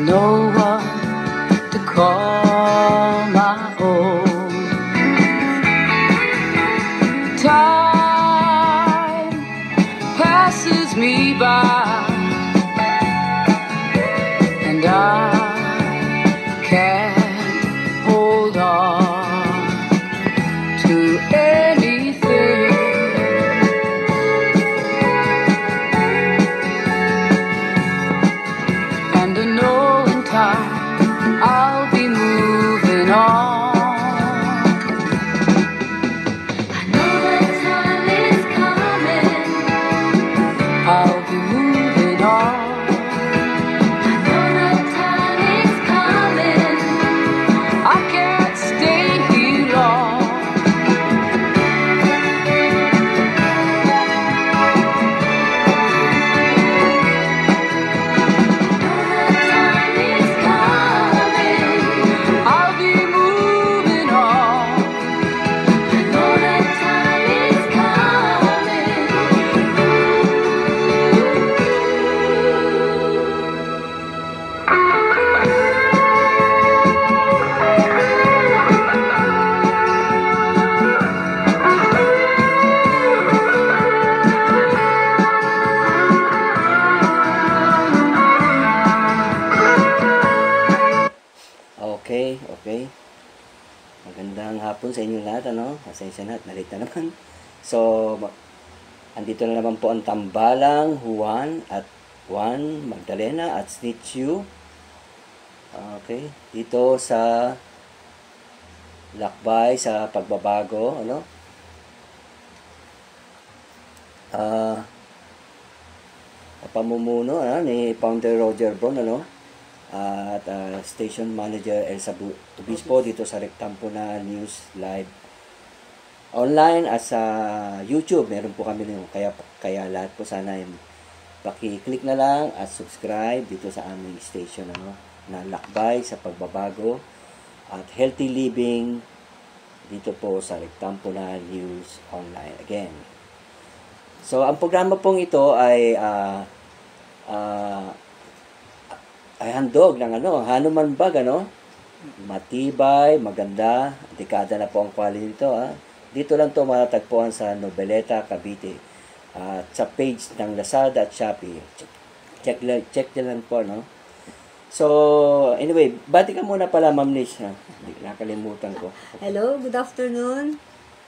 no one to call my own. Time passes me by, and I can't hold on to anything. And I know in time I'll be moving on. I know that time is coming, I'll be moving on. I know that time is coming, I can't stay here long. Okay. Magandang hapon sa inyo lahat, ano? Pasensya na, nalita naman. So, andito na naman po ang tambalang Juan Magdalena at Snitchu. Okay, dito sa lakbay sa pagbabago, ano? Pamumuno ni Founder Roger Brown, ano? At Station Manager Elsa Tubispo dito sa Rectampo na News Live online at sa YouTube. Meron po kami nyo, kaya lahat po sana paki-click na lang at subscribe dito sa aming station, ano, na lakbay sa pagbabago at healthy living dito po sa Rectampo na News online again. So ang programa pong ito ay handog ng Hanuman Bag, matibay, maganda, dekada na po ang quality nito, Dito lang to matatagpuan sa Noveleta, Cavite. At sa page ng Lazada at Shopee. Check lang po, no? So, anyway, bati ka muna pala, Ma'am Liz. Nakalimutan ko. Okay. Hello, good afternoon.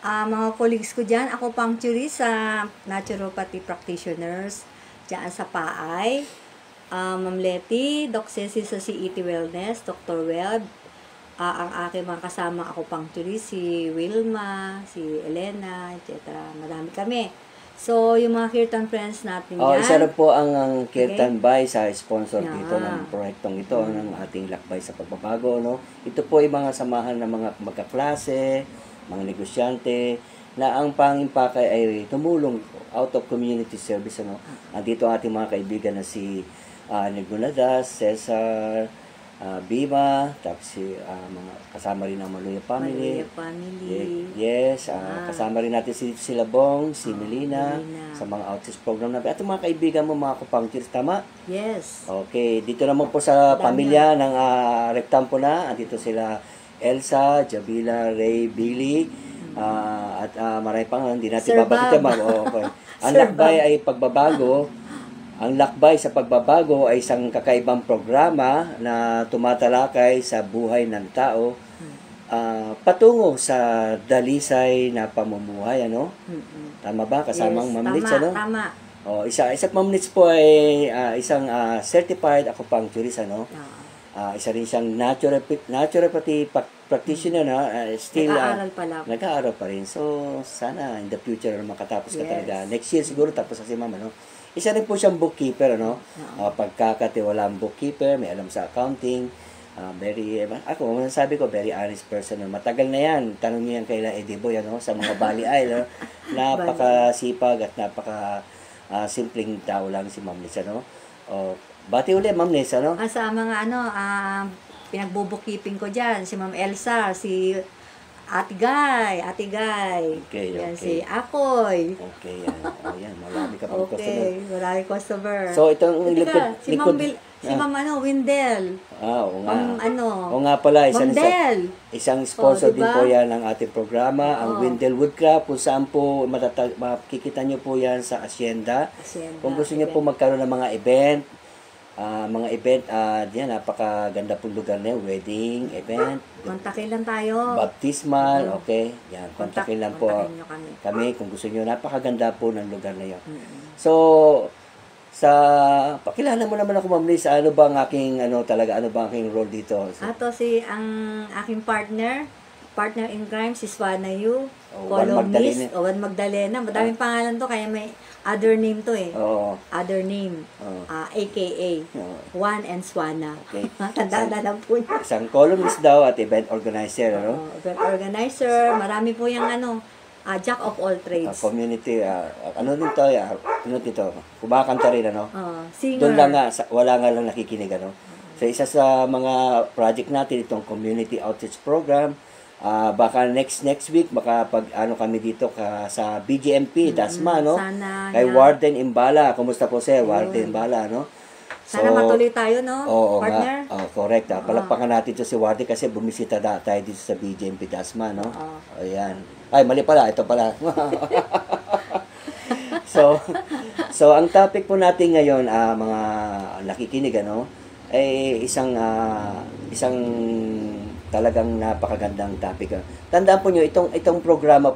Mga colleagues ko dyan, ako puncturist sa naturopathy practitioners dyan sa Paay. Ma'am Letty, Doc Ceci sa CET Wellness, Dr. Webb, ang aking mga kasama ako puncturist, si Wilma, si Elena, etc. Marami kami. So, yung mga Kirtan friends natin yan. Isa rin po ang Kirtan Bay sa sponsor dito ng proyektong ito, ng ating lakbay sa pagbabago, no? Ito po ay mga samahan ng mga magkaklase, mga negosyante, na ang pangimpakay ay tumulong out of community service, ano? Dito ang ating mga kaibigan na si Neguladas, Cesar, Bima, tapos si mga kasama rin ang Maluya Family. Yes, kasama rin natin si Labong, si Melina, sa mga outreach program natin. At mga kaibigan mo, mga kupangtires, tama? Yes. Okay, dito naman po sa pamilya ng Rectampo na, dito sila Elsa, Jabila, Ray, Billy, at marami pang hindi natin babagita. Okay. Ang lakbay ay pagbabago. Ang lakbay sa pagbabago ay isang kakaibang programa na tumatalakay sa buhay ng tao patungo sa dalisay na pamumuhay, ano? Tama ba? Kasamang Ma'am Litz, ano? Tama. Isang Ma'am Litz po ay isang certified acupuncturist, ano? Isa rin siyang naturopathy practitioner, still nag-aaral pa rin. So, sana in the future makatapos ka talaga. Next year siguro tapos kasi Ma'am, ano? Isa rin po siyang bookkeeper, ano? Pagkakatiwalang bookkeeper, may alam sa accounting. Ako, sabi ko, very honest person. Matagal na yan. Tanong niyo yan kay Eddie Boy, ano? Sa mga Bali Isle, napakasipag at simpleng tao lang si Ma'am Liz, ano? Bati ulit, Ma'am Liz, ano? Sa mga, pinagbubookkeeping ko dyan, si Ma'am Elsa, si Ate Guy. Okay. Si Akoy. Okay, yan. Marami ka pang customer. Okay, marami customer. So, itong likod. Si Ma'am Windel. Oo nga. Ma'am Oo nga pala, Ma'am Del. isang sponsor din diba? po yan ng ating programa, ang Windel Woodcraft, kung saan po makikita nyo po yan sa Hacienda. Kung gusto nyo po magkaroon ng mga event, diyan, napakaganda pong lugar na yun, wedding, event, Kontakin lang tayo. baptismal, okay, yan, kontakin lang po Kontakin nyo kami. kung gusto nyo, napakaganda po ng lugar na yun. So, pakilala mo naman ako, Ma'am Liz, ano ba ang aking, ano ba ang aking role dito? Ato ang aking partner in crime, si Swana Yu, Juan columnist, Magdalena. Juan Magdalena. Madaming pangalan to, kaya may other name to eh. Oo. Other name, aka Juan and Swana. Okay. Tandaan na lang po niya. Isang columnist daw at event organizer, ano? Event organizer, marami po yung jack of all trades. Community, ano dito, kumakanta rin, ano? Singer. Doon lang nga, wala nga lang nakikinig, ano? So, isa sa mga project natin, itong community outreach program, baka next week, baka kami dito sa BGMP, Dasma, no? Sana. Kay Warden Imbala. Kumusta po, sir? Warden Imbala, no? Sana matuloy tayo, no? Oo, partner? Correct. Palakpakan natin to si Warden kasi bumisita tayo dito sa BGMP Dasma, no? Ayan. Ay, mali pala. Ito pala. So, ang topic po natin ngayon, mga nakikinig, ano, ay isang talagang napakagandang topic. Tandaan po nyo, itong programa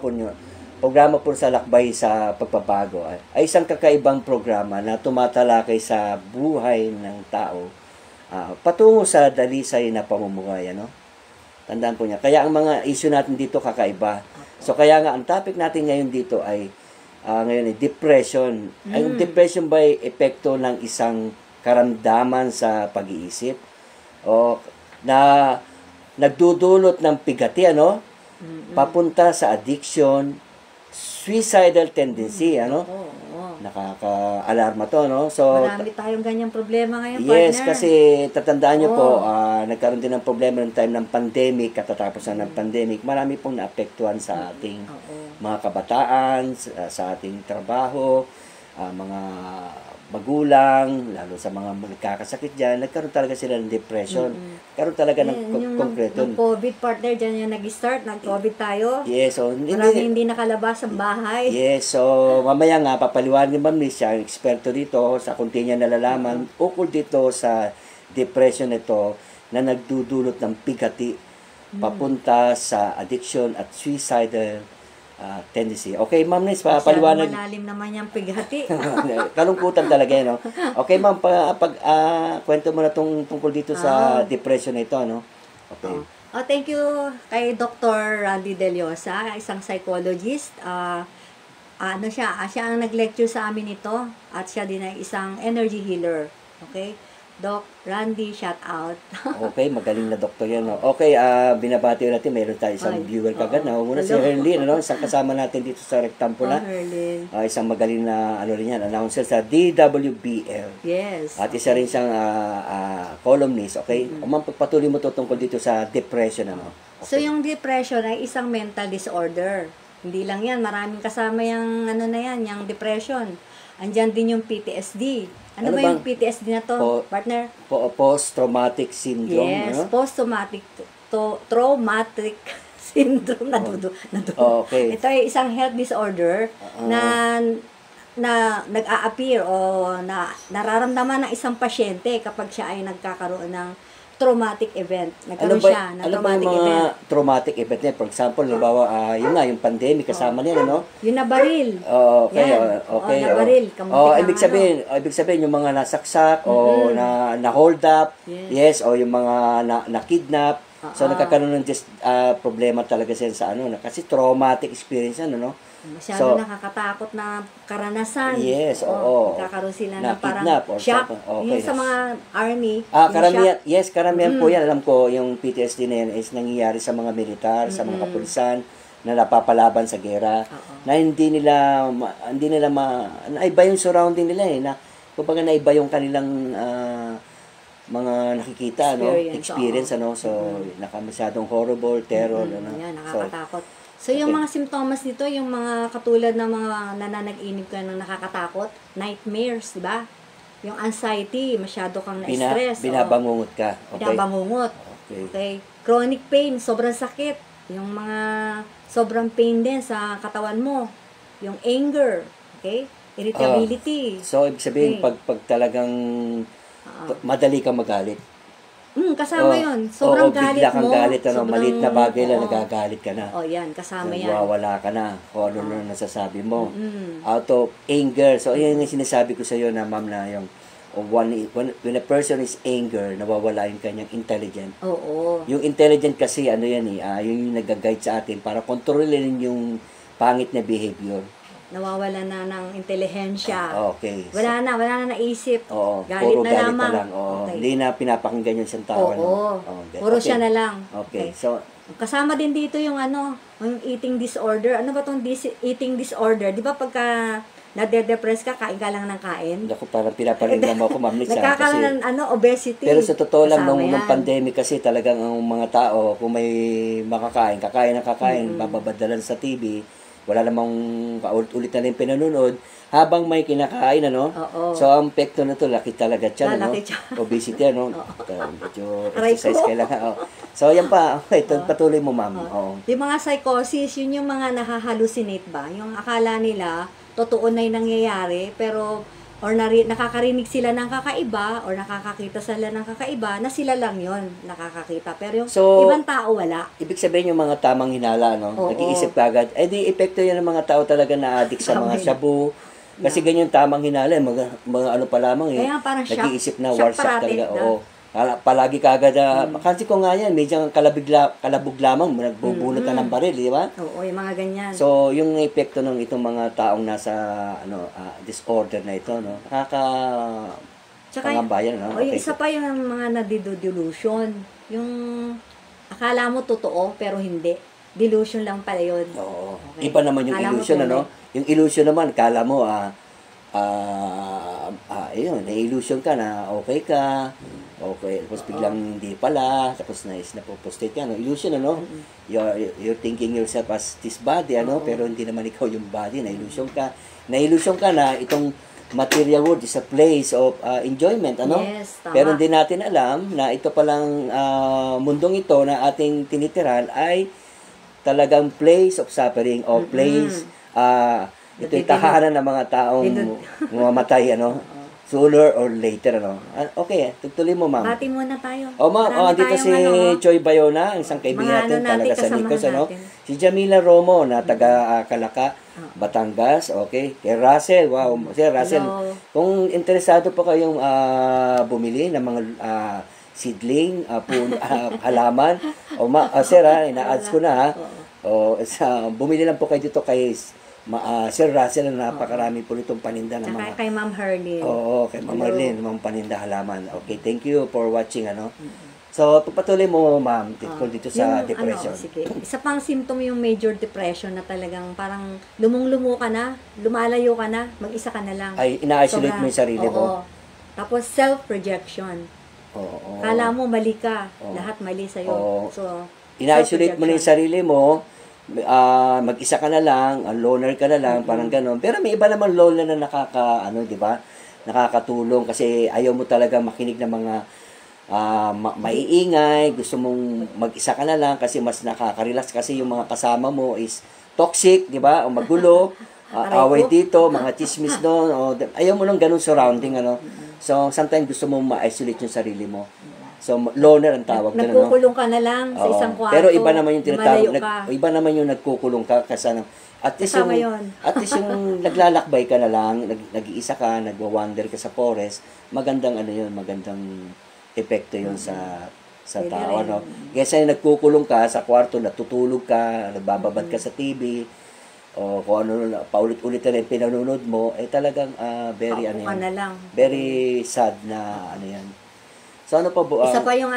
po sa Lakbay sa Pagpapago ay isang kakaibang programa na tumatalakay sa buhay ng tao patungo sa dalisay na pamumuhay, ano? Tandaan po niya. Kaya ang mga issue natin dito kakaiba. So kaya nga ang topic natin ngayon dito ay ngayon depression. Ang depression ba ay epekto ng isang karamdaman sa pag-iisip o na nagdudulot ng pigati, ano? Papunta sa addiction, suicidal tendency, ano? Nakaka-alarma to, no? So, marami tayong ganyang problema ngayon, yes, partner. kasi tatandaan nyo po, nagkaroon din ng problema ng time ng pandemic, katatapos na ng pandemic, marami pong naapektuhan sa ating mga kabataan, sa ating trabaho, mga magulang, lalo sa mga nagkakasakit dyan, nagkaroon talaga sila ng depression. Karoon talaga ng konkreto. Yung COVID, partner, dyan yung nag-start, nag-COVID tayo. Yes, so marami hindi nakalabas ang bahay. Yes, so mamaya nga, papaliwanag ni Ma'am Liz, siya ang eksperto dito, sa kunti niya nalalaman, ukol dito sa depression nito, na nagdudulot ng pigati, papunta sa addiction at suicidal tendency. Okay, Ma'am Liz, paliwanag. Malalim naman yung pighati. Kalungkutan talaga yan, no? Okay, Ma'am, kwento mo na tungkol dito sa depression na ito, no? Okay. Thank you kay Dr. Randy Deliosa, isang psychologist. Siya ang nag-lecture sa amin ito at siya din ay isang energy healer. Okay? Doc Randy, shout out. Okay, magaling na doktor yan. No? Okay, binabati natin. Meron tayo isang viewer kagad. Muna si Herlin, ano? Isang kasama natin dito sa Rectampo na. Herlin. Isang magaling na, announcer sa DWBL. Yes. At isa rin siyang columnist, okay? Pagpatuloy mo to tungkol dito sa depression, ano? Okay. So, yung depression ay isang mental disorder. Hindi lang yan. Maraming kasama yung, yung depression. Andyan din yung PTSD. Ano ba yung PTSD na to, partner? Post-traumatic syndrome. Yes, ano? post-traumatic traumatic syndrome. Okay. Ito ay isang health disorder na nag-a-appear o nararamdaman ng isang pasyente kapag siya ay nagkakaroon ng traumatic event. Nagkaroon siya ng traumatic event. Ano ba traumatic event niya? For example, yun nga, yung pandemic, kasama niya, no? Yung nabaril. Okay, okay. Nabaril. Ibig sabihin, yung mga nasaksak, o na-hold up, yes, o yung mga na-kidnap. So, nagkakaroon ng problema talaga siya sa kasi traumatic experience, no? Masyado nakakatakot na karanasan. Yes, oo. Nagkakaroon sila ng parang shock. Okay. Yung sa mga army. Karamihan po yan. Alam ko, yung PTSD na yan is nangyayari sa mga militar, sa mga kapulisan na napapalaban sa gera, na hindi nila naiba yung surrounding nila na kumbaga naiba yung kanilang mga nakikita, experience, so nakamasyadong horrible, terror, Yan, nakakatakot. So, yung mga simptomas nito, yung mga katulad ng mga nananaginip ka ng nakakatakot, nightmares, di ba? yung anxiety, masyado kang na-stress. Binabangungot ka. Okay? Binabangungot. Okay. Chronic pain, sobrang sakit. Yung mga sobrang pain din sa katawan mo. Yung anger. Okay? Irritability. So, ibig sabihin, pag talagang madali kang magalit. Kasama yun. Sobrang galit mo. Bigla kang galit, maliit na bagay lang, nagagalit ka na. Yan, kasama yan. Wawala ka na. Kung ano na nasasabi mo. Out of anger. So, yan yung sinasabi ko sa iyo na, ma'am, na yung when a person is anger, nawawala yung kanyang intelligent. Yung intelligent kasi, ano yan yun yung nag-guide sa atin para kontrolin yung pangit na behavior. Nawawala na ng intelihensya. Okay. Wala na naisip. Galit puro na galit lamang. Na lang. Hindi na pinapakinggan yung isang tao. Puro siya na lang. Okay. So, kasama din dito yung yung eating disorder. Ano ba tong eating disorder? Di ba pagka nade-depress ka, kain ka lang ng kain? Ako, parang pinaparinggan mo ako, Ma'am Lisa. Nagkakaroon ng obesity. Pero sa totoo lang, nung pandemic kasi talagang ang mga tao, kung may makakain, kakain, bababadalan sa TV, wala namang ulit na rin pinanunod, habang may kinakain, So, ang pekto na to, laki talaga tiyan, Obesity, medyo exercise kailangan, So, yan pa. Okay, patuloy mo, ma'am. Yung mga psychosis, yun yung mga nahahalucinate ba? Yung akala nila, totoo na yung nangyayari, pero nakakarinig sila ng kakaiba or nakakakita sila ng kakaiba na sila lang yon nakakakita. Pero yung ibang tao wala. Ibig sabihin yung mga tamang hinala, nag-iisip kagad. Di epekto yan ng mga tao talaga na addict sa mga shabu. Kasi ganyan tamang hinala, mga ano pa lamang nag-iisip na warsak talaga. Palagi kagad, kasi ko nga yan, medyo kalabog lamang, nagbubunot na ng baril, di ba? Yung mga ganyan. So, yung epekto ng itong mga taong nasa disorder na ito, pangambayan, Yung isa pa yung mga nadidelusion. Yung akala mo totoo, pero hindi. Delusion lang pala yun. Iba naman yung illusion, Yung illusion naman, kala mo, na-illusion ka na okay ka, tapos biglang hindi pala, tapos napopostate ka, illusion, you're thinking yourself as this body, pero hindi naman ikaw yung body, na-illusion ka na itong material world is a place of enjoyment, Yes, tama. Pero hindi natin alam na ito palang mundong ito na ating tinitiran ay talagang place of suffering or place, ito'y tahanan ng mga taong mamatay, sooner or later, Okay, tutuloy mo, ma'am. Bati muna tayo. Ma'am, dito si Choy Bayona, isang kaibigan natin, talaga sa Nicos, Si Jamila Romo, na taga Calaca, Batangas, okay. Kay Russell, wow. Sir Russell, kung interesado po kayong bumili ng mga seedling, halaman, sir, ina-ads ko na, bumili lang po kayo dito kay Sir Russell, na napakarami po nitong paninda ng mga... kay Ma'am Herlin. Kay Ma'am Herlin, mga paninda halaman. Okay, thank you for watching, So, patuloy mo, ma'am, dito sa depression. Sige. Isa pang symptom yung major depression na talagang parang lumong-lumo ka na, lumalayo ka na, mag-isa ka na lang. Ay, ina-isolate mo yung sarili mo. Tapos self-rejection. Kala mo mali ka, lahat mali sa'yo. So, ina-isolate mo na yung sarili mo, mag-isa ka na lang, loner ka na lang, parang gano'n. Pero may iba naman loner na di ba? Nakakatulong kasi ayaw mo talaga makinig ng mga maiingay, gusto mong mag-isa ka na lang kasi mas nakaka-relax kasi yung mga kasama mo is toxic, di ba? O magulo, away dito, mga chismis doon, ayaw mo nang ganun surrounding, So, sometimes gusto mo ma-isolate yung sarili mo. So, loner ang tawag doon. Nagkukulong ka na lang sa isang kwarto. Pero iba naman yung tinatawag, iba naman yung nagkukulong ka kasi at least yung naglalakbay ka na lang, nag-iisa ka, nagwa-wander ka sa forest, magandang magandang epekto yun sa tao, Kaya nagkukulong ka sa kwarto, natutulog ka, nagbababad ka sa TV, o kung paulit-ulit na yung pinanunod mo, talagang very sad na yan. So, ano pa isa pa yung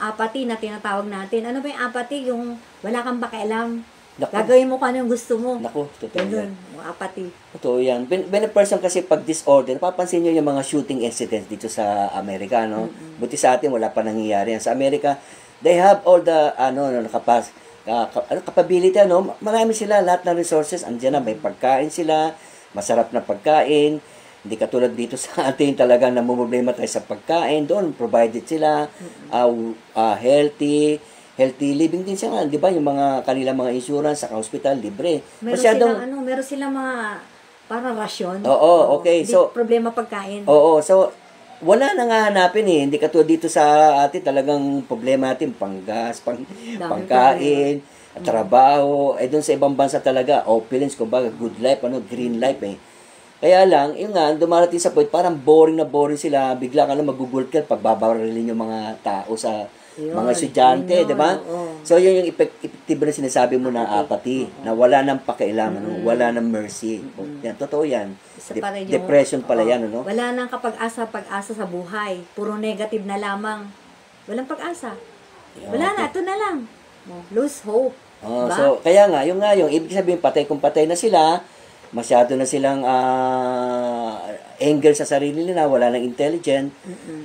apathy na tinatawag natin. Ano ba yung apathy? Yung wala kang pakialam. Gagawin mo kung ano yung gusto mo. Totoo yan. Apathy. Totoo yan. When a person kasi pag disorder, napapansin nyo yung mga shooting incidents dito sa Amerika, Buti sa atin, wala pa nangyayari yan. Sa Amerika, they have all the, capability, Marami sila, lahat ng resources, andiyan na, may pagkain sila, masarap na pagkain, Hindi katulad dito sa atin talagang namumroblema tayo sa pagkain. Doon, provided sila, healthy living din sila. Di ba? Yung mga kanilang mga insurance sa hospital, libre. Meron silang mga para rasyon. Oo, okay. Hindi So, problema pagkain. oo, so, wala nang hahanapin eh. Hindi katulad dito sa atin talagang problema natin, panggas, pangkain, trabaho. Doon sa ibang bansa talaga, opulence, kumbaga, good life, green life eh. Kaya lang, yun nga, dumarating sa point, parang boring na boring sila. Bigla ka na magugult ka pag babarilin yung mga tao sa mga estudyante, di ba? So, yun yung effective na sinasabi mo na apathy, na wala nang pakialam, wala nang mercy. Yan, totoo yan. Depression pala yan, ano? Wala nang pag-asa sa buhay. Puro negative na lamang. Walang pag-asa. Wala na, ito na lang. Lose hope. Diba? So, kaya nga, yung ibig sabihin, kung patay na sila, masyado na silang anger sa sarili nila, wala nang intelligent.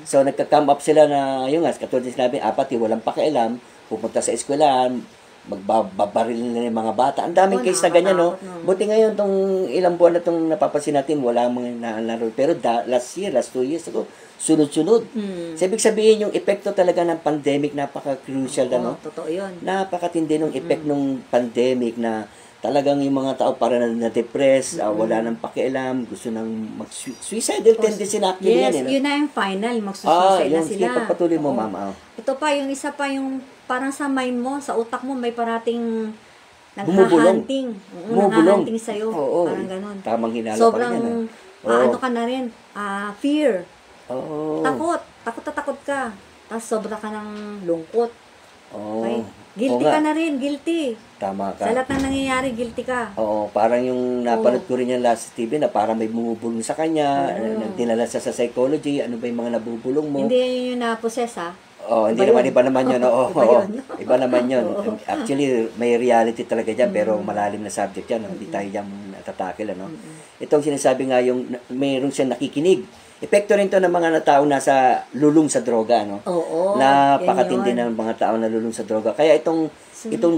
So, nagka-come up sila na, yung nga, katulad din sinabi, apathy, walang pakialam, pupunta sa eskwelahan, magbabaril na yung mga bata. Ang daming case na ganyan, no? Buti ngayon, tong ilang buwan na itong napapansin natin, wala mga naalaro. Pero last 2 years ago, sunod-sunod. So, ibig sabihin, yung epekto talaga ng pandemic, napaka-crucial, ano? Totoo yun. Napakatindi ng effect ng pandemic na talagang yung mga tao para na-depress, wala nang pakialam, gusto nang suicidal tendency na actually yan. Yes, yun na yung final, magsusuicide na sila. Sige, pagpatuloy mo, ma'am. Ito pa, yung isa pa, yung parang sa mind mo, sa utak mo, may parating Bumubulong. nanghahanting sa'yo. Parang ganun. Tamang hinala Sobrang, pa rin yan. ano ka na rin, fear. Takot ka. Tapos sobra ka ng lungkot. Okay? Guilty ka na rin, guilty. Tama ka. Sa lahat ng nangyayari, guilty ka. Oo, parang yung napanood ko rin yan last TV na parang may bumubulong sa kanya, dinala siya sa psychology, ano ba yung mga nabubulong mo? Hindi yan yung na-possess, ha? Hindi naman, iba naman yun. Iba naman yun. Actually, may reality talaga dyan, pero malalim na subject yan. Hindi tayo dyan natatakil, ano? Itong sinasabi nga yung, mayroon siyang nakikinig. Epekto rin to ng mga tao nasa lulong sa droga, no? Napakatindi ng mga tao na lulong sa droga. Kaya itong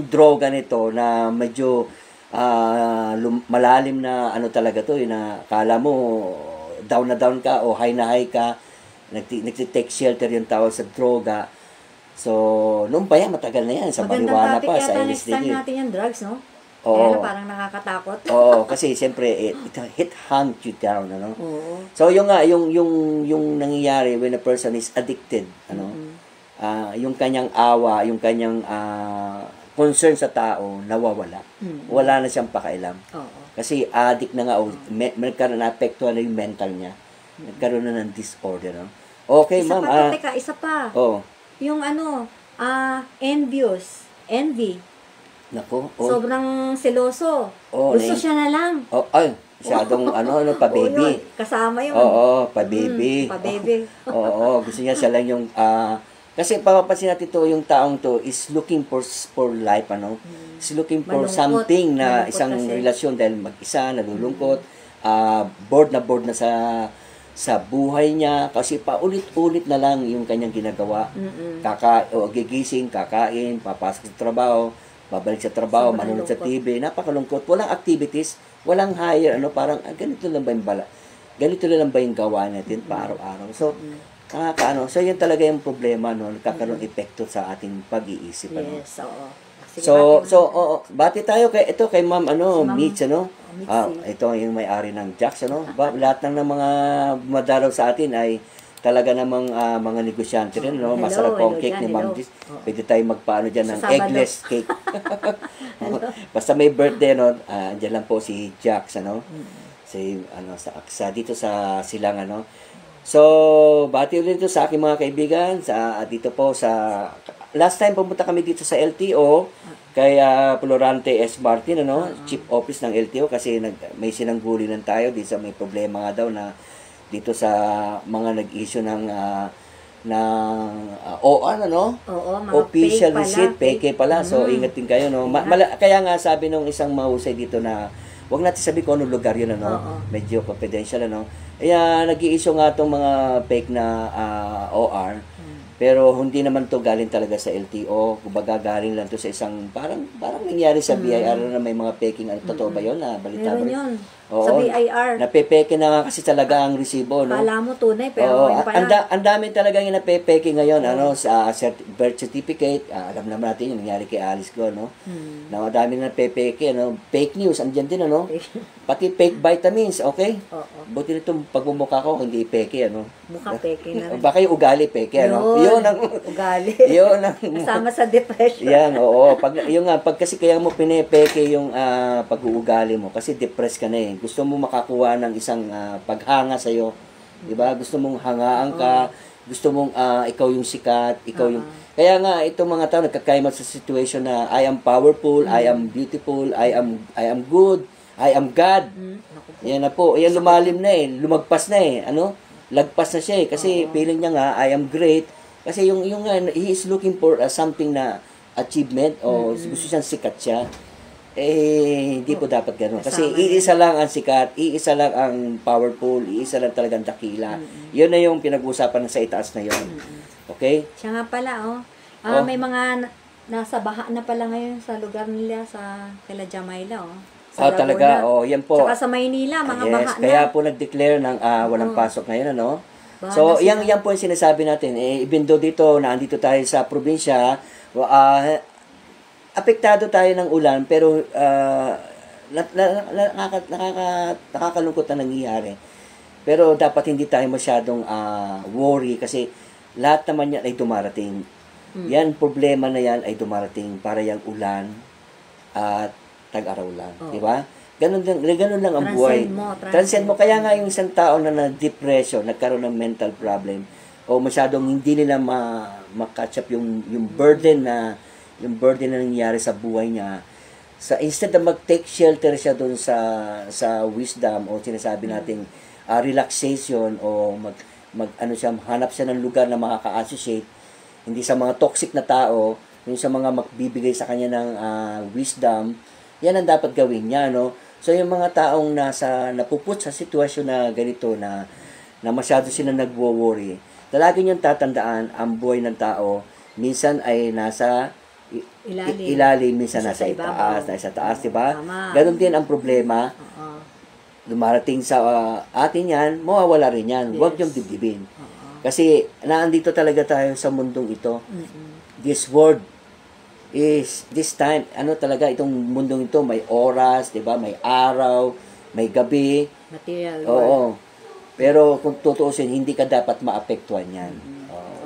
droga nito na medyo malalim na ano talaga to, na kala mo down na down ka o high na high ka, nagtitake shelter yung tao sa droga. So, noon pa yan, matagal na yan. Sa marijuana pa, sa LSD. Magandang topic yata next time natin yung drugs, no? Oo. Kaya parang nakakatakot. Oo, kasi siyempre it hunt you down, ano. So yung nangyayari when a person is addicted, ano, yung kanyang awa, yung kanyang concern sa tao nawawala. Wala na siyang pakailam. Kasi addict na nga, nagkaroon na apektuhan na yung mental niya. Nagkaroon na ng disorder, no. Okay, ma'am. Isa pa. Oo. Yung envy. Nako. Sobrang seloso. Gusto siya na lang. Masyadong pa-baby. Kasama yun. Pa-baby. Pa-baby. Gusto niya siya lang yung kasi papapansin natin to, yung taong to is looking for life, ano. Is looking for something na isang relasyon dahil mag-isa, nalulungkot, bored na sa buhay niya kasi paulit-ulit na lang yung kanyang ginagawa. Gigising, kakain, papasok sa trabaho, babalik sa trabaho, manonood sa TV, napakalungkot, walang activities, walang higher, parang ganito lang ba yung gawa natin pa araw-araw. So, so yun talaga yung problema, no, nagkakaroon epekto sa ating pag-iisip, ano. Yes, oo. So, bati tayo kay Ma'am, Mitch, ano. Mitzi. Ito yung may-ari ng Jax, ano. Lahat ng mga madaraw sa atin ay talaga namang mga negosyante rin, no? Masarap po ang cake ni Ma'am Gis. Pwede tayo magpaano dyan ng eggless cake. Basta may birthday, no? Andyan lang po si Jax, ano? Dito sa Silang, ano? So, bati ulit ito sa aking mga kaibigan, dito po sa, last time pumunta kami dito sa LTO, kay Florante S. Martin, ano? Chief Office ng LTO, kasi may sinanggulinan tayo, dito sa may problema nga daw na dito sa mga nag-issue ng OR, ano? Mga official fake receipt, peke pala. So, ingat din kayo, no? Kaya nga sabi nung isang mahusay dito na wag natin sabi kung anong lugar yun, ano? Medyo confidential, ano? Kaya nag-i-issue nga itong mga fake na OR. Pero hindi naman to galing talaga sa LTO. Kumbaga galing lang to sa isang parang nangyari sa BIR na may mga faking. Totoo ba yun? Balita ba? Meron yun. Oo, Sa BIR. napepeke na nga kasi talaga ang resibo, no? Kala mo tunay, pero Oo, yun pala. ang dami talaga yung napepeke ngayon, ano, sa birth certificate, alam naman natin yung nangyari kay Alice Go, no? Na ang dami na napepeke, ano, fake news, andyan din, ano? Pati fake vitamins, okay? Oo. Buti nitong pagmumukha ko, hindi peke, ano? Mukha peke na rin. Baka yung ugali peke, ano? Yun ang, ugali. yun ang, Kasama sa depression. yan, oo. Pag kasi kaya mo pinepeke yung pag-uugali mo, kasi depressed ka na eh. Gusto mo makakuha ng isang paghanga sa'yo. Diba? Gusto mong hangaan ka, gusto mong ikaw yung sikat, ikaw yung... Kaya nga, itong mga tao nagkakaimot sa situation na I am powerful, I am beautiful, I am good, I am God. Yan na po. Yan lumalim na eh. Lumagpas na eh. Ano? Lagpas na siya eh. Kasi feeling niya nga, I am great. Kasi yung he is looking for something na achievement o gusto siyang sikat siya. Eh, hindi po dapat gano'n. Kasi iisa lang ang sikat, iisa lang ang powerful, iisa lang talagang dakila. Yun na yung pinag-uusapan sa itaas na yun. Okay? Siya nga pala, may mga nasa baha na pala ngayon sa lugar nila sa kila Jamaila, Sa Laguna. Talaga, yan po. Saka sa Maynila, mga baha na. Kaya po nag-declare ng walang pasok ngayon, ano? So, yan po yung sinasabi natin. Even though dito, naandito tayo sa probinsya, apektado tayo ng ulan, pero nakakalungkot na nangyayari. Pero dapat hindi tayo masyadong worry kasi lahat naman yan ay dumarating. Yan, problema na yan ay dumarating para yung ulan at tag-araw lang. Di ba? Ganun lang ang buhay. Transcend mo. Kaya nga yung isang tao na na-depression, nagkaroon ng mental problem, o masyadong hindi nila ma-catch up yung burden na nangyayari sa buhay niya. Instead na mag-take shelter siya doon sa wisdom o sinasabi nating relaxation o hanap siya ng lugar na makaka-associate, hindi sa mga toxic na tao, yung sa mga magbibigay sa kanya ng wisdom, yan ang dapat gawin niya, no? So, yung mga taong napuput sa sitwasyon na ganito na masyado sila nagwo-worry, lagi niyong tatandaan, ang buhay ng tao, minsan ay nasa ilalim, minsan nasa itaas, nasa taas, diba? Ganon din ang problema. Dumarating sa atin yan, mawawala rin yan. Huwag niyong dibdibin. Kasi, naandito talaga tayo sa mundong ito. This world is, this time, talaga, itong mundong ito, may oras, diba? May araw, may gabi. Material world. Oo. Pero, kung tutuusin, hindi ka dapat maapektuhan yan.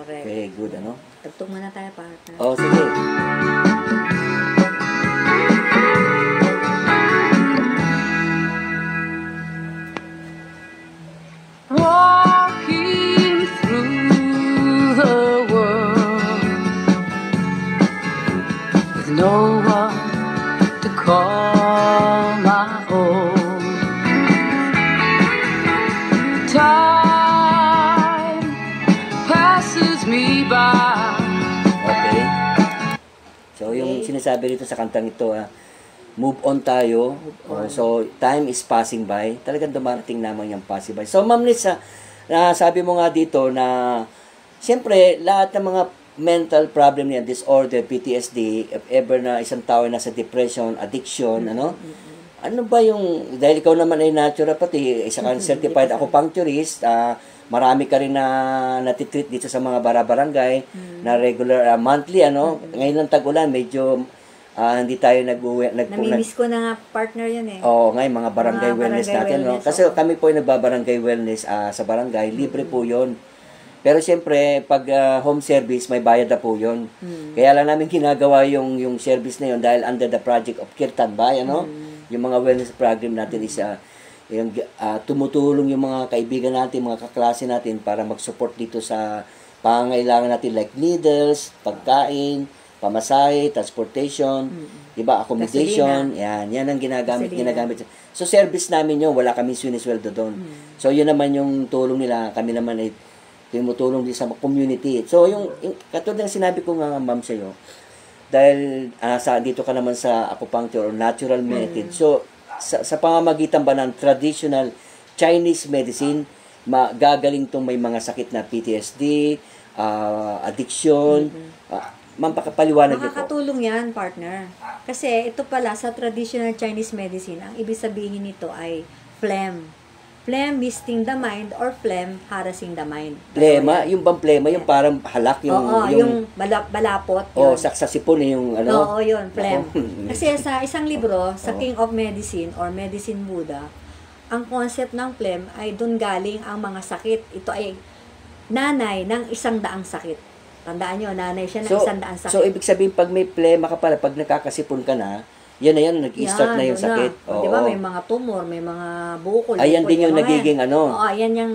Correct. Okay, good, ano? Tugtog muna tayo, partner. Sige. Walking through the world with no one to call my own. Time passes me by. Okay. So, yung sinasabi dito sa kantang ito, move on tayo. So, time is passing by. Talagang dumarating naman yung passing by. So, Ma'am Liz, sabi mo nga dito na, siyempre, lahat ng mga mental problem niya, disorder, PTSD, if ever na isang tao ay nasa depression, addiction, ano ba yung, dahil ikaw naman ay naturopathy, isa kang certified acupuncturist, marami ka rin na natitreat dito sa mga barangay na regular, monthly, ngayon ng tag-ulan, medyo hindi tayo Namimiss ko na nga partner yun eh. Oo, ngayon mga barangay wellness barangay natin. wellness, Kasi kami po ay nagbabarangay wellness sa barangay, libre po yun. Pero siyempre, pag home service, may bayad na po yun. Kaya lang namin ginagawa yung service na yun dahil under the project of Kirtan Bay, yung mga wellness program natin is yung tumutulong yung mga kaibigan natin, mga kaklase natin para mag-support dito sa pangangailangan natin like needles, pagkain, pamasahe, transportation, diba, accommodation, yan ang ginagamit. So, service namin yun, wala kami sinisweldo doon. So, yun naman yung tulong nila, kami naman ay tumutulong din sa community. So, yung katulad ng sinabi ko nga, ma'am, sa'yo, dahil dito ka naman sa acupuncture or natural method, so, sa pamamagitan ba ng traditional Chinese medicine, gagaling tong may mga sakit na PTSD, addiction, ma'am, pakapaliwanag niyo po. Makakatulong yan, partner. Kasi ito pala, sa traditional Chinese medicine, ang ibig sabihin nito ay phlegm. Phlegm, misting the mind, or phlegm, harassing the mind. Plema, yung bang plema, yung parang halak, yung balapot. Oh, sa sipon yung ano. Oo, yun, phlegm. Kasi sa isang libro, sa King of Medicine or Medicine Buddha, ang concept ng phlegm ay doon galing ang mga sakit. Ito ay nanay ng 100 sakit. Tandaan nyo, nanay siya ng 100 sakit. So, ibig sabihin, pag may plema ka pala, pag nakakasipon ka na, yan na yan, nag-start na yung sakit. Oo. Di ba, may mga tumor, may mga bukol. Ayan din yung nagiging ano. Oo, ayan yung,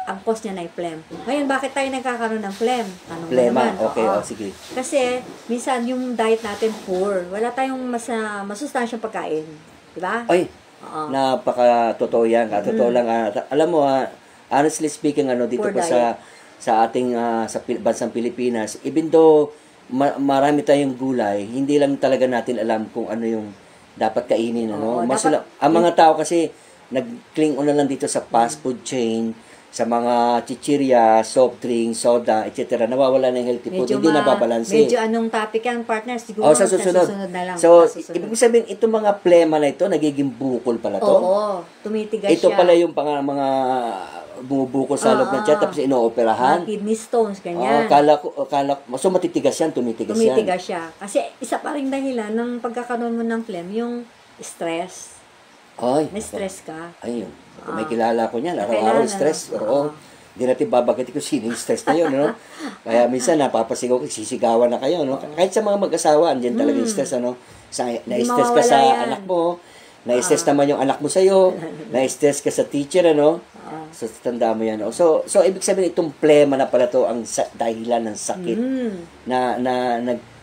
ang cause niya na yung phlegm. Ngayon, bakit tayo nagkakaroon ng phlegm? Tanong Plema, naman. okay, sige. Kasi, minsan yung diet natin poor. Wala tayong masustansyang pagkain. Di ba? Ay, napaka-totoo yan. Totoo lang. Alam mo, honestly speaking, dito Poor po sa ating sa bansang Pilipinas, even though marami tayong gulay, hindi lang talaga natin alam kung ano yung dapat kainin. Ang mga tao kasi nag-cling on na lang dito sa fast food chain, sa mga chichirya, soft drink, soda, etc. Nawawala na yung healthy food. Hindi nababalanse. Medyo anong topic yan, partner? Siguro sa susunod na lang. So, ibig sabihin, itong mga plema na ito, nagiging bukol pala to. Oo, tumitigas ito siya. Ito pala yung mga bumubukol sa loob ng tiyan, tapos inooperahan. Kidney stones, ganyan. Kala ko, so matitigas yan, tumitigas siya. Kasi isa pa rin dahilan ng pagkakaroon mo ng phlegm, yung stress. Ay, may stress ka. Ayun. May kilala ko niyan, araw-araw stress. Oo. Hindi natin babagati kung sino yung stress na yun, no? Kaya minsan napapasigaw, sisigawan na kayo, no? Kahit sa mga mag-asawa, andyan talaga yung stress, ano? Na-stress ka sa anak mo, na-stress naman yung anak mo sa'yo, na-stress ka sa teacher, ano? So, tanda mo yan. So, ibig sabihin, itong plema na pala to ang dahilan ng sakit na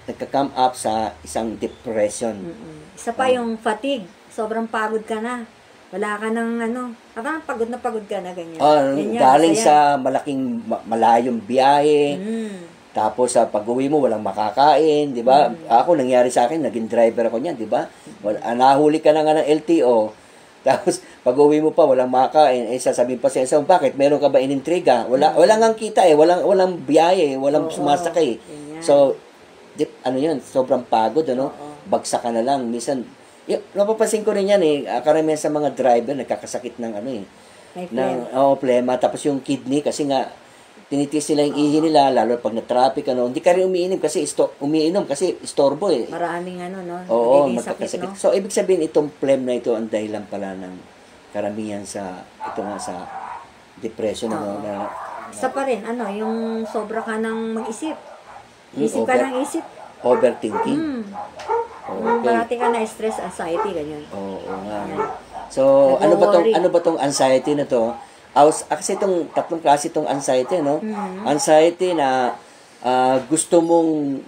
nagka-come up sa isang depression. Isa pa yung fatigue. Sobrang pagod ka na. Wala ka ng parang pagod na ganyan. Galing sa malayong biyahe. Tapos sa pag-uwi mo, walang makakain, di ba? Ako, nangyari sa akin, naging driver ako niyan, di ba? Nahuli ka na nga ng LTO, tapos pag-uwi mo pa, walang makakain, sasabihin pa sa bakit? Meron ka ba inintriga? Walang ang kita walang biyahe, walang sumasakay. So, yun, sobrang pagod, bagsak ka na lang. Minsan, napapansin ko rin yan karamihan sa mga driver, nagkakasakit ng plema. Tapos yung kidney, kasi nga, tinitiis nila yung ihi nila, lalo pag na-traffic, hindi ka rin umiinom kasi istorbo Maraming Oo, magkakasakit. So, ibig sabihin, itong phlegm na ito, ang dahilan pala ng karamihan sa depression. Isa pa rin, yung sobra ka ng mag-isip. Isip ka ng isip. Overthinking. Parati ka na stress, anxiety, ganyan. Oo nga. So, ano ba tong anxiety na to? Kasi itong tatlong klase itong anxiety, Anxiety na gusto mong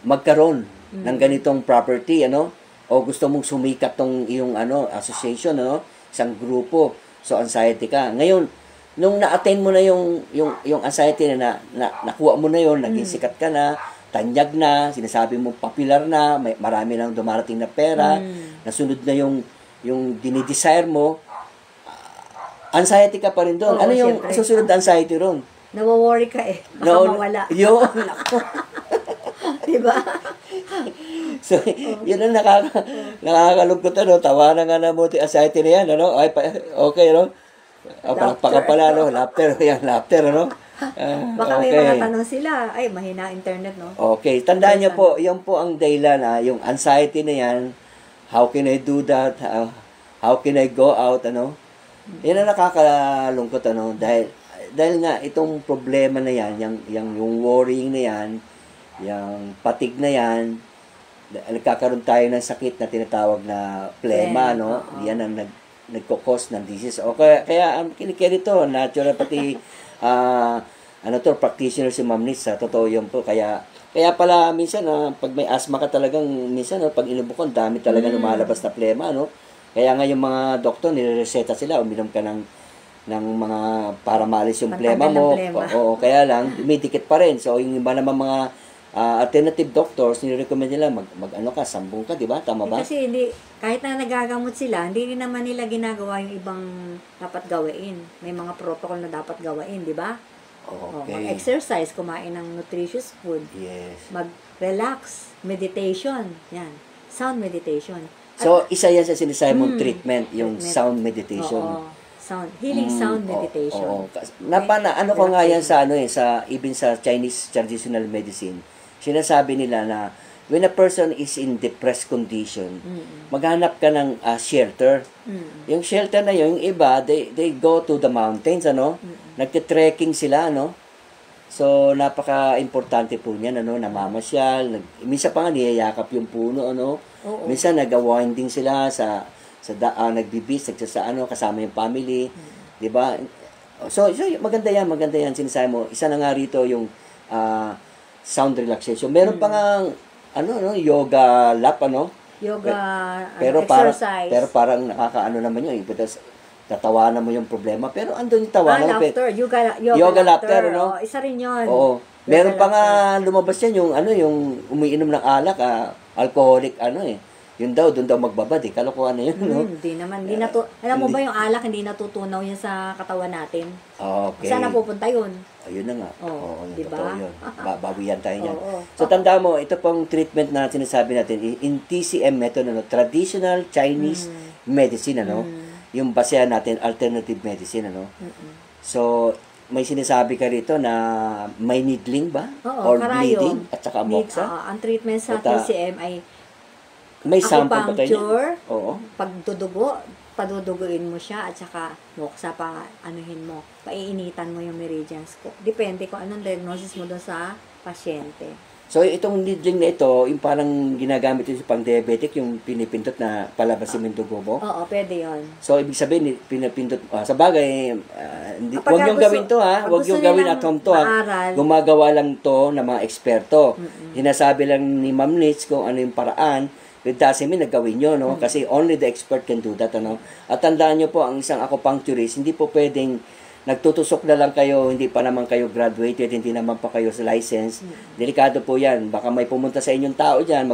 magkaroon ng ganitong property, o gusto mong sumikat tong iyong association, isang grupo. So, anxiety ka. Ngayon, nung na-attain mo na yung anxiety na nakuha mo na yun, naging sikat ka na, tanyag na, sinasabi mo popular na, marami nang dumarating na pera, nasunod na yung dinidesire mo, anxiety ka pa rin doon. Ano yung susunod na anxiety ron? Nawa-worry ka baka mawala. Yun. Diba? So, yun ang nakakalungkot, tawanan nga na mo yung anxiety na yan, Ay, okay, palakpakan pala, laughter, Baka may mga tanong sila, ay, mahina internet, Okay, tandaan niyo po, yan po ang dahilan, yung anxiety na yan, how can I do that, how can I go out, yan ang nakakalungkot, dahil nga, itong problema na yan, yung worrying na yan, yung fatigue na yan, nagkakaroon tayo ng sakit na tinatawag na plema, yan ang nagkukos ng disease. Kaya ang kinikiri to, naturopathy, practitioner si Ma'am Nitz, totoo yun po. Kaya pala, minsan, pag may asthma ka talagang, minsan, pag inubukan, dami talaga lumalabas na plema, Kaya nga yung mga doktor, nirereseta sila, uminom ka ng mga para maalis yung plema mo. Oo, kaya lang, dumidikit pa rin. So, yung iba naman mga alternative doctors, nirecommend nila sambong ka, di ba? Tama ba? Kasi kahit na nagagamot sila, hindi rin naman nila ginagawa yung ibang dapat gawain. May mga protocol na dapat gawain, di ba? Okay. Mag-exercise, kumain ng nutritious food. Yes. Mag-relax, meditation. Yan. Sound meditation. So, isa yan sa sinasabi mong treatment, yung sound meditation. Oo. Healing sound meditation. Oo. Ano ko nga yan sa, even sa Chinese traditional medicine, sinasabi nila na when a person is in depressed condition, maghanap ka ng shelter. Yung shelter na yun, yung iba, they go to the mountains, nagte-trekking sila, So, napaka-importante po niyan, namamasyal. Minsan pa nga, niyayakap yung puno, Oo. Minsan, nag-winding sila nagbibis, kasama yung family. Di ba? So, maganda yan, sinasabi mo. Isa na nga rito yung sound relaxation. Meron pa nga, yoga lap, Yoga, exercise. exercise. Pero parang nakakaano naman yun. Because, tatawanan mo yung problema. Pero andun yung tawanan. Laughter. Yoga laughter, Isa rin yun. Oo. Meron pa nga lumabas yan yung umiinom ng alak, alcoholic, Yun daw, doon daw magbabad, kalokohan na yun, Hindi naman. Alam mo ba yung alak, hindi natutunaw yan sa katawan natin? Okay. Saan napupunta yun? Ayun na nga. Oo, diba? Totoo yun. Bawian tayo niyan. Oo. So, tandaan mo, ito pong treatment na sinasabi natin, in TCM method, traditional Chinese medicine, yung basehan natin, alternative medicine, So, may sinasabi ka rito na may needling ba? Oo, or bleeding? At saka moxa? Ang treatment sa TCM ay may sample pa tayo acupuncture, Oo. paduduguin mo siya, at saka moksa pa, mo, paiinitan mo yung meridians ko. Depende kung anong diagnosis mo doon sa pasyente. So, itong needling na ito, yung parang ginagamit yung pang-diabetic, yung pinipindot na palabasin yung dugo mo. Oo, pwede yun. So, ibig sabihin, pinipindot, sa bagay, huwag yung gawin to, huwag yung gawin at home to, Gumagawa lang to ng mga eksperto. Hinasabi lang ni Ma'am Nitz kung ano yung paraan. It doesn't mean na gawin nyo, Kasi only the expert can do that, At tandaan nyo po, ang isang acupuncturist, hindi po pwedeng nagtutusok na lang kayo, hindi pa naman kayo graduated, hindi naman pa kayo sa license. Delikado po yan. Baka may pumunta sa inyong tao dyan,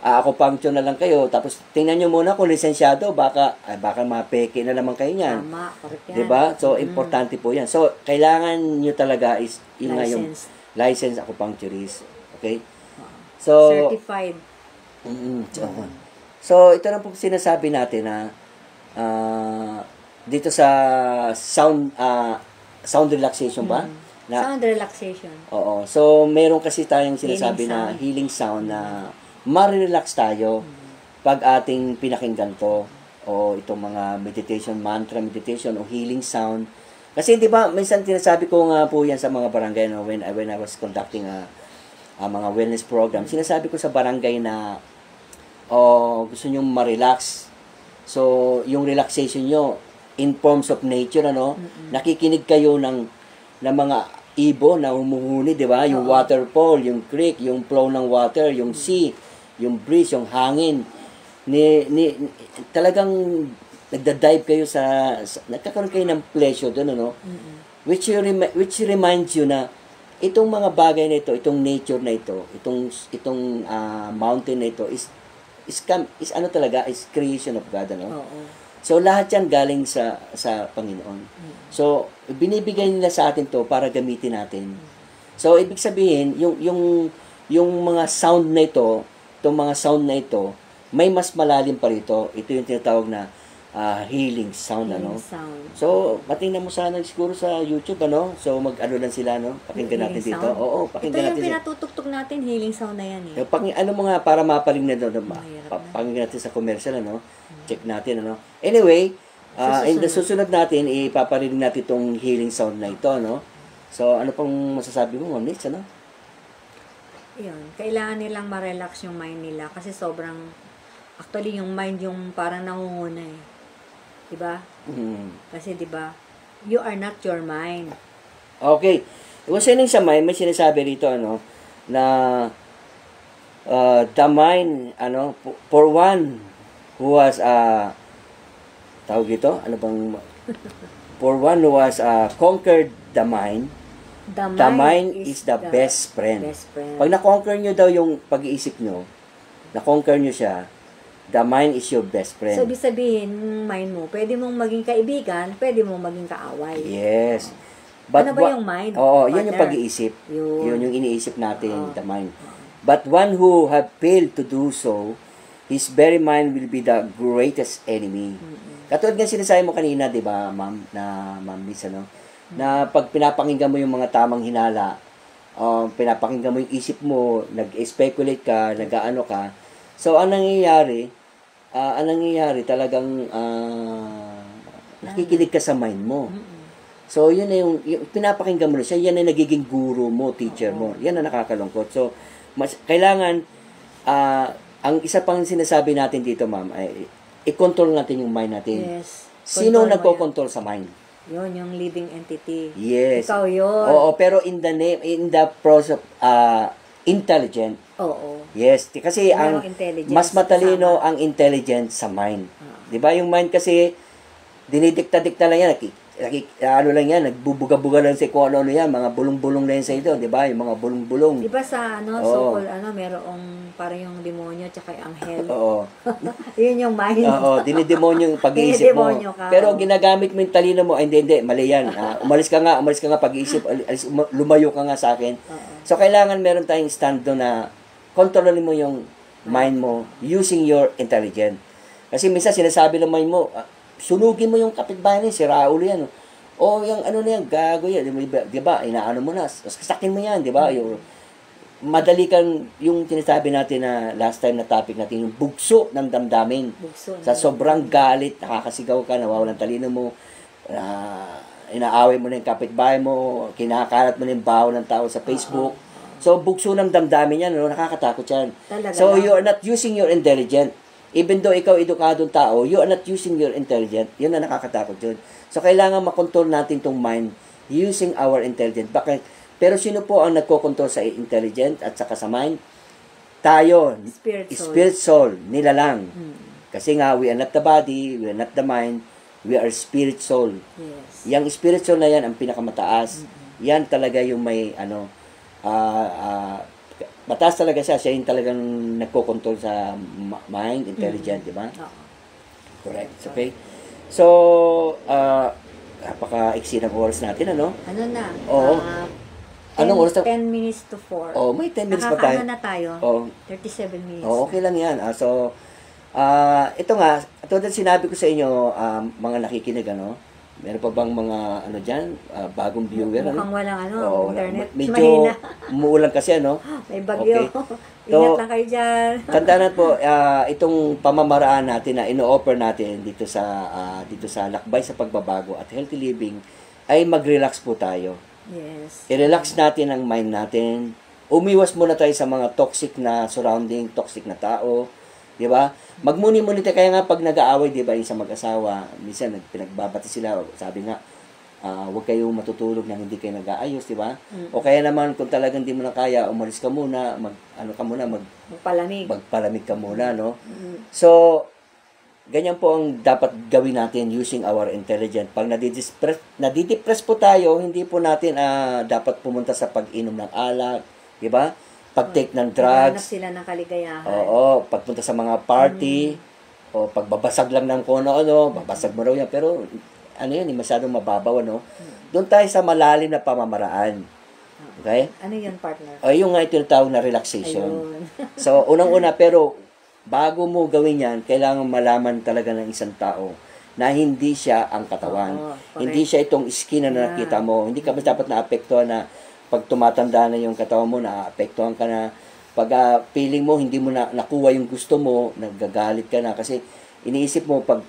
acupuncture na lang kayo, tapos tingnan nyo muna kung lisensyado, baka mapeke na naman kayo niyan. Tama, correct yan. Diba? So, importante po yan. So, kailangan nyo talaga is yung license acupuncturist. Okay? So, certified. So, ito na po sinasabi natin na dito sa sound relaxation ba? Sound relaxation. Oo. So, meron kasi tayong sinasabi na healing sound na ma-relax tayo pag ating pinakinggan to o itong mga meditation, mantra meditation o healing sound. Kasi 'di ba, minsan sinasabi ko nga po yan sa mga barangay when I was conducting mga wellness program. Sinasabi ko sa barangay na gusto nyo ma-relax. So, yung relaxation nyo in forms of nature, nakikinig kayo ng mga ibon na humuhuni, di ba? Yung waterfall, yung creek, yung flow ng water, yung sea, yung breeze, yung hangin. Talagang nagda-dive kayo nagkakaroon kayo ng pleasure doon, Which reminds you na itong mga bagay na ito, itong nature na ito, itong mountain na ito is talaga, is creation of God, So, lahat yan galing sa Panginoon. So, binibigay nila sa atin to para gamitin natin. So, ibig sabihin, yung mga sound na ito, itong mga sound na ito, may mas malalim pa rito. Ito yung tinatawag na healing sound, sound. So, patingnan mo sana siguro sa YouTube, So, mag-ano lang sila, Pakinggan natin dito. Sound? Oo, pakinggan natin. Ito yung pinatutugtog natin, healing sound na yan, Ano mo nga, para maparinig na doon, pakinggan natin sa commercial, Check natin, Anyway, in the susunod natin, ipaparinig natin itong healing sound na ito, So, ano pang masasabi mo, Ma'am Nitz, Yun, kailangan nilang ma-relax yung mind nila kasi actually, yung mind yung parang nangunguna, Diba? Kasi, diba, you are not your mind. Okay. Concerning sa mind, may sinasabi rito, na the mind, for one who was, tawag ito, for one who was conquered the mind is the best friend. Pag na-conquer nyo daw yung pag-iisip nyo, na-conquer nyo siya, the mind is your best friend. So, ibig sabihin, mind mo, pwede mong maging kaibigan, pwede mong maging kaaway. Yes. But ano ba yung mind? Oo, yun yung pag-iisip. Yun yung iniisip natin, the mind. But one who have failed to do so, his very mind will be the greatest enemy. Katulad nga sinasabi mo kanina, di ba, Ma'am Liz, ano? Na pag pinapakinggan mo yung mga tamang hinala, pinapakinggan mo yung isip mo, nag-speculate ka, nag-aano ka. So, ang nangyayari talagang nakikinig ka sa mind mo. So, yun na yung pinapakinggan mo na siya, yan na nagiging guru mo, teacher mo. Yan na nakakalungkot. So, kailangan, ang isa pang sinasabi natin dito, ma'am, ay i-control natin yung mind natin. Yes. Sino nagko-control sa mind? Yun, yung living entity. Yes. Ikaw yun. Oo, pero in the process of intelligent. Oo. Yes, kasi ang intelligence mas matalino kasama. ang intelligence sa mind. 'Di ba? Yung mind kasi dinidikta-dikta lang yan, ano lang yan, nagbubuga-buga lang sa kung ano yan, mga bulong-bulong lang yan sa ito, 'di ba? Yung mga bulong-bulong. Di ba sa so-called merong parang yung demonyo tsaka yung anghel. Oo. Yun yung mind. Oo, dinidemonyo yung pag-iisip mo. Dinidemonyo ka, Pero oo. ginagamit mo yung talino mo, hindi, mali yan. Umalis ka nga pag-iisip, lumayo ka nga sa akin. So, kailangan meron tayong stand doon na kontrolin mo yung mind mo using your intelligence. Kasi minsan sinasabi ng mind mo, sunugin mo yung kapitbahay niya, si Raul yan. O yung ano na yan, gago yan. Di ba? Inaano mo na. Sasakin mo yan, di ba? Yung madali kang, yung sinasabi natin na last time na topic natin, yung bugso ng damdamin. Sa sobrang galit, nakakasigaw ka, nawawalan talino mo, inaaway mo na yung kapitbahay mo, kinakalat mo na yung baho ng tao sa Facebook. So, bugso ng damdamin yan, nakakatakot yan. Talaga So, lang. you are not using your intelligence. Even though ikaw edukadong tao, you are not using your intelligence. Yun na nakakatakot yun. So, kailangan makontrol natin tong mind using our intelligence. Pero sino po ang nagkokontrol sa intelligence at saka sa mind? Tayo. Spirit soul. Nila lang. Kasi nga, we are not the body, we are not the mind, we are spirit soul. Yes. Yang spirit soul na yan ang pinakamataas. Yan talaga yung may, mataas talaga siya. Siya yung talagang nagkokontrol sa mind, intelligent, di ba? Correct. Okay. So, napaka-iksi ng oras natin, ano? Ano na? Oo. Anong oras na? 10 minutes to 4. Oh, may 10 minutes pa tayo. Nakakaano na tayo? Oh. 37 minutes. Oh, okay lang yan. So, ito nga, tulad sinabi ko sa inyo, mga nakikinig, meron pa bang mga, dyan, bagong viewer, Mukhang walang, internet. Medyo Mahina. umuulan kasi, May bagyo. Okay. Ingat lang kayo dyan. Tandaan po, itong pamamaraan natin na ino-offer natin dito sa Lakbay sa Pagbabago at Healthy Living, ay mag-relax po tayo. Yes. I-relax natin ang mind natin. Umiwas muna tayo sa mga toxic na surrounding, toxic na tao. Di ba? Magmuni-muni tayo. Kaya nga pag nag-aaway, di ba, yung sa mag-asawa, minsan pinagbabati sila. Sabi nga, huwag kayo matutulog nang hindi kayo nag-aayos, di ba? O kaya naman, kung talagang hindi mo na kaya, umalis ka muna, magpalamig ka muna, no? So, ganyan po ang dapat gawin natin using our intelligence. Pag nadidepress po tayo, hindi po natin dapat pumunta sa pag-inom ng alak, di ba? Pag-take ng drugs. Hanap sila ng kaligayahan. Oo, pagpunta sa mga party, o pagbabasag lang ng kono-ano, babasag mo raw yan. Pero, yan, masyadong mababaw, Doon tayo sa malalim na pamamaraan. Okay? Ano yun, partner? O, yung nga tinatawag na relaxation. Ayun. So, unang-una, pero, bago mo gawin yan, kailangan malaman talaga ng isang tao na hindi siya ang katawan. Hindi siya itong skin na nakita mo. Hindi ka dapat naapektuhan na pag tumatanda na yung katawan mo, naapektuhan ka na. Pag feeling mo, hindi mo na nakuha yung gusto mo, nagagalit ka na. Kasi iniisip mo, pag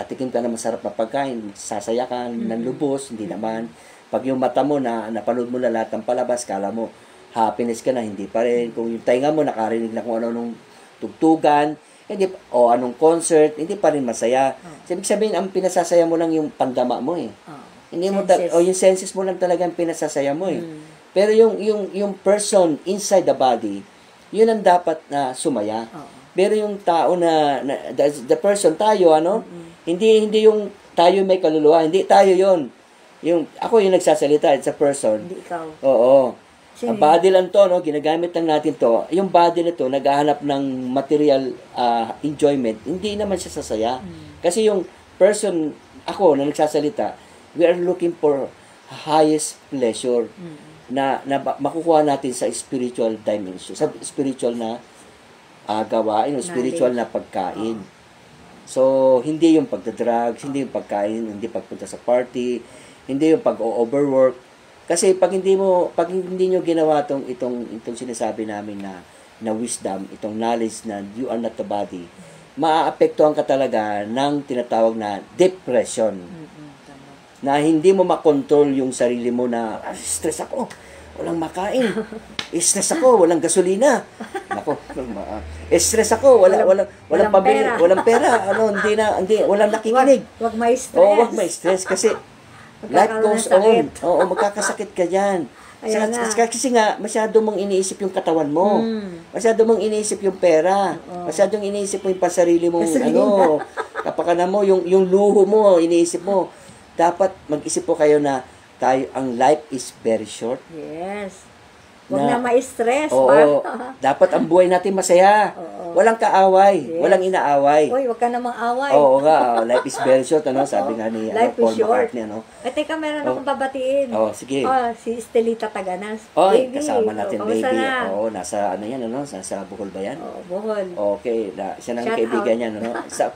atikim ka na masarap na pagkain, sasaya ka ng lubos, hindi naman. Pag yung mata mo na napanood mo na lahat ng palabas, kala mo, happiness ka na, hindi pa rin. Kung yung tainga mo, nakarinig na kung ano tugtugan, o anong concert, hindi pa rin masaya. So, ibig sabihin, ang pinasasaya mo lang yung pandama mo eh. Hindi mo yung senses mo lang talaga ang pinasasaya mo eh. Pero yung person inside the body, yun ang dapat na sumaya. Pero yung tao na the person, tayo, hindi yung tayo may kaluluwa, hindi tayo yon. Ako yung nagsasalita, it's a person. Hindi ikaw. Oo. Ang body lang to, ginagamit lang natin to. Yung body na to, naghahanap ng material enjoyment, hindi naman siya sasaya. Kasi yung person, ako na nagsasalita, we are looking for highest pleasure na makukuha natin sa spiritual dimension, sa spiritual na gawain o spiritual na pagkain. So, hindi yung pagdadrugs, hindi yung pagkain, hindi pagpunta sa party, hindi yung pag-overwork. Kasi pag hindi nyo ginawa itong sinasabi namin na wisdom, itong knowledge na you are not the body, maaapektuhan ka talaga ng tinatawag na depression. Na hindi mo makontrol yung sarili mo na, stress ako, walang makain. Stress ako, walang gasolina. Nako, stress ako, walang pambili, walang pera. Walang nakikinig. Wag may stress. Wag may stress kasi life goes on. Magkakasakit ka diyan. Kasi nga, masyado mong iniisip yung katawan mo. Masyado mong iniisip yung pera. Masyadong iniisip mo yung pasarili mong kapakanan mo, yung luho mo, iniisip mo. Dapat mag-isip po kayo na ang life is very short. Yes. Huwag na ma-stress. Dapat ang buhay natin masaya. Walang kaaway. Yes. Walang inaaway. Uy, huwag ka namang away. Oo nga. Life is very short. Sabi nga ni Paul McCartney. Ay, teka, meron akong babatiin. Sige. Si Estelita Taganas. Kasama natin, baby. Nasa nasa Bohol ba yan? Bohol. Okay. Siya ng kaibigan niya.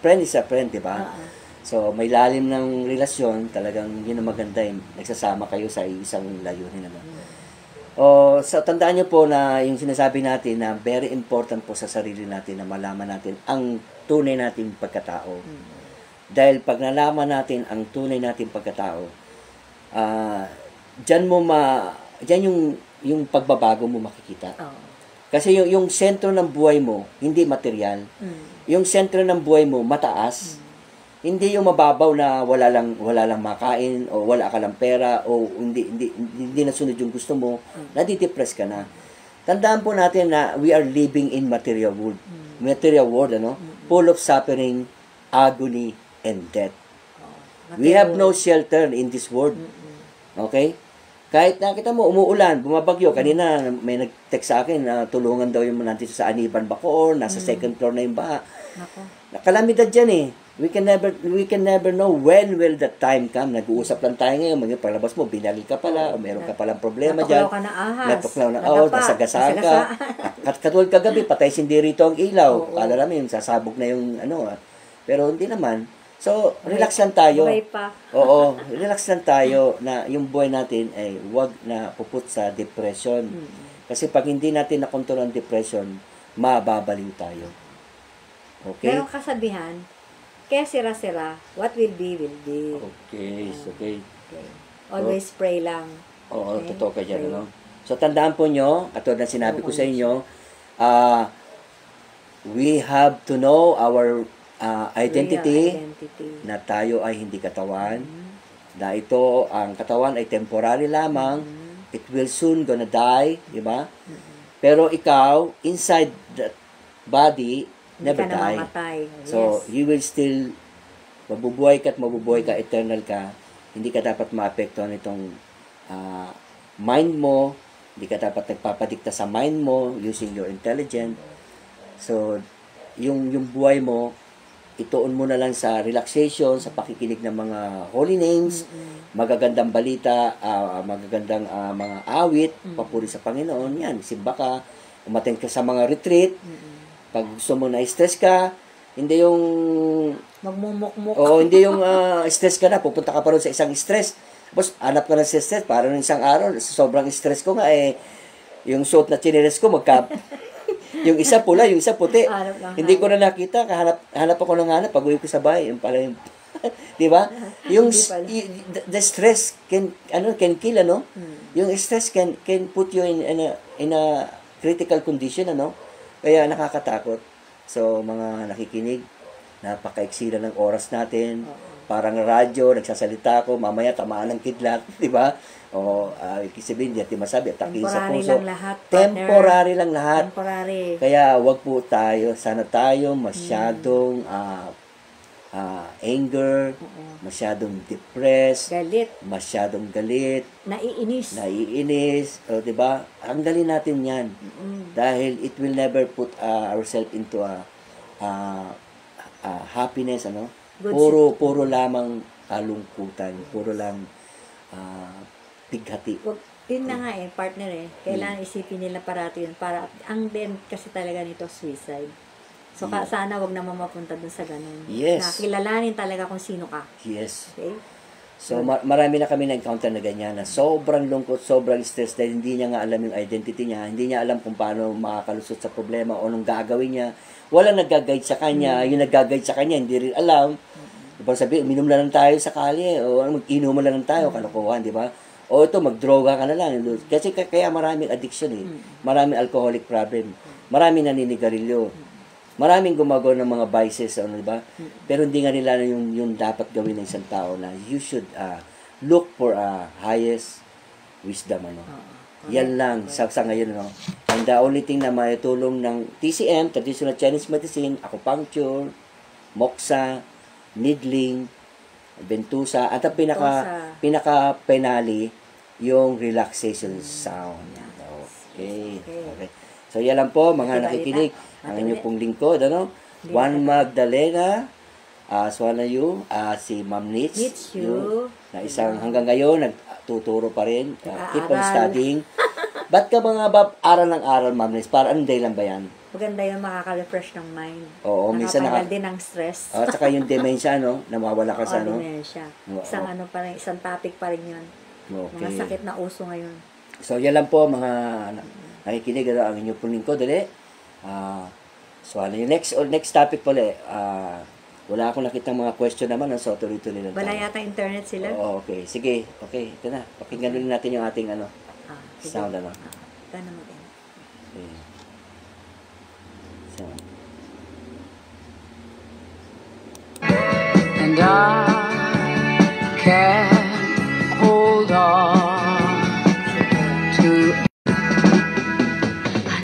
Friend is a friend, di ba? So, may lalim ng relasyon, talagang yun ang maganda, nagsasama kayo sa isang layunin. So, tandaan nyo po na yung sinasabi natin na very important po sa sarili natin na malaman natin ang tunay nating pagkatao. Dahil pag nalaman natin ang tunay nating pagkatao, dyan yung pagbabago mo makikita. Kasi yung sentro ng buhay mo, hindi material. Yung sentro ng buhay mo, mataas. Hindi yung mababaw na wala lang makain o wala ka lang pera o hindi nasunod yung gusto mo, nadidepress ka na. Tandaan po natin na we are living in material world. Material world, full of suffering, agony, and death. We have no shelter in this world. Okay? Kahit nakita mo, umuulan, bumabagyo. Kanina, may nag-text sa akin na tulungan daw yung natin sa Aniban Bacoor, nasa second floor na yung baha. Kalamidad dyan eh. We can never know when will that time come. Nag-uusap lang tayo ngayon, mga palabas mo, binali ka pala, o meron ka palang problema dyan. Natuklaw ka na ahas. Natuklaw na, nasagasaan ka. Katulad kagabi, patay sindi rito ang ilaw. Kala namin, sasabog na yung pero hindi naman. So, relax lang tayo. Relax lang tayo na yung buhay natin ay wag na puput sa depression. Kasi pag hindi natin nakontrol ang depression, mababaliw tayo. Okay? Merong kasabihan, kaya sira-sira, what will be, will be. Okay. Always pray lang. Totoo ka dyan. So, tandaan po nyo, katulad na sinabi ko sa inyo, we have to know our identity, na tayo ay hindi katawan, na ito, ang katawan ay temporary lamang, it will soon gonna die, di ba? Pero ikaw, inside that body, never die. So, you will still, mabubuhay ka eternal ka, hindi ka dapat maapektuhan itong mind mo, hindi ka dapat nagpapadikta sa mind mo using your intelligence. So, yung buhay mo, ituon mo na lang sa relaxation, sa pakikinig ng mga holy names, magagandang balita, magagandang mga awit, papuri sa Panginoon, yan, simba ka, umattend ka sa mga retreat, pag gusto mo na-stress ka, hindi yung magmumukmuk. Hindi yung stress ka na, pupunta ka pa rin sa isang stress. Tapos, hanap ka ng stress, parang isang araw, sobrang stress ko nga, yung suot na chineres ko, yung isa pula, yung isa puti. Hindi ko na nakita, hanap ako ng hanap, pag-uwi ko sa bahay, yung pala yung, di ba? Yung, the stress can kill, Yung stress can put you in a critical condition, Kaya nakakatakot. So, mga nakikinig, napaka-eksila ng oras natin. Parang radyo, nagsasalita ako, mamaya tamaan ng kidlat, di ba? Sabihin, di masabi, atake sa puso. Temporary lang lahat. Kaya wag po tayo, sana tayo masyadong anger, masyadong depressed, masyadong galit, naiinis, di ba? Ang dali natin yan. Dahil it will never put ourselves into a happiness, Puro lamang kalungkutan, puro lang bighati. Yun na nga partner Kailangan isipin nila parati yun. Para, ang din kasi talaga nito, suicide. So, sana wag naman mapunta dun sa ganun. Yes. Na kilalanin talaga kung sino ka. Yes. Okay? So, marami na kami na-encounter na ganyan na sobrang lungkot, sobrang stress dahil hindi niya nga alam yung identity niya, hindi niya alam kung paano makakalusot sa problema o anong gagawin niya. Walang nag-guide sa kanya, yung nag-guide sa kanya, hindi rin alam. Diba sabi, uminom lang tayo sa kalye, o mag-inuman lang tayo, kalokohan, di ba? O ito, mag-droga ka na lang. Kasi kaya maraming addiction Maraming alcoholic problem. Maraming naninigarilyo. Maraming gumagawa ng mga vices, di ba? Pero hindi nga nila yung dapat gawin ng isang tao na you should look for highest wisdom, Yan lang sa ngayon, And the only thing na maitulong ng TCM, Traditional Chinese Medicine, acupuncture, moxa, needling, bentusa, at ang pinaka-penali, yung relaxation sound. Okay. So, yan lang po, mga nakikinig. Ang inyong pong lingkod, Juan Magdalena, Swanayu, si Ma'am Nitz, na isang hanggang ngayon, nagtuturo pa rin. Keep on studying. Ba't ka aral ng aral, Ma'am Nitz? Para anong dahilan ba yan? Maganda yun, makaka-refresh ng mind. Oo, minsan din ng stress. At saka yung dementia, na mawawala ka sa, dementia. Isang topic pa rin yun. Okay. Mga sakit na uso ngayon. So, yan lang po, mga nakikinig, ang inyong pong lingkod, so, yung next topic pala, wala akong nakitang mga question naman, so tuloy-tuloy lang tayo. Wala yata internet sila? Oo, okay. Sige, okay, ito na. Pakinggan ulit natin yung ating sound, Ito naman din. Okay. So. And I can't